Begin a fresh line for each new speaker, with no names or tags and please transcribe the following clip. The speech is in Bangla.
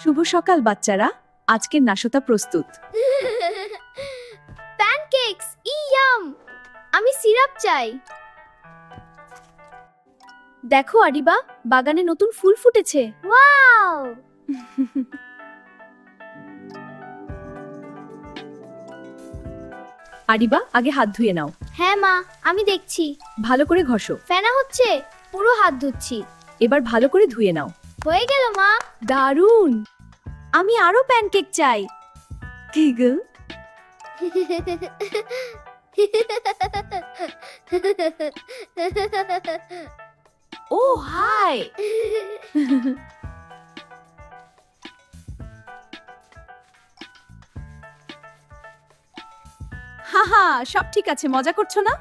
শুভ সকাল বাচ্চারা, আজকের নাশতা প্রস্তুত।
Pancakes yam! আমি সিরাপ চাই।
দেখো আরিবা, বাগানে নতুন ফুল ফুটেছে।
ওয়াও!
আরিবা, আগে হাত ধুয়ে নাও।
হ্যাঁ মা, আমি দেখছি।
ভালো করে ঘষো।
ফেনা হচ্ছে, পুরো হাত ধুচ্ছি।
এবার ভালো করে ধুয়ে নাও।
হয়ে গেল মা।
দারুণ! আমি আরো প্যানকেক চাই। গিগল। ও হাই! হাহা, সব ঠিক আছে, মজা করছো না?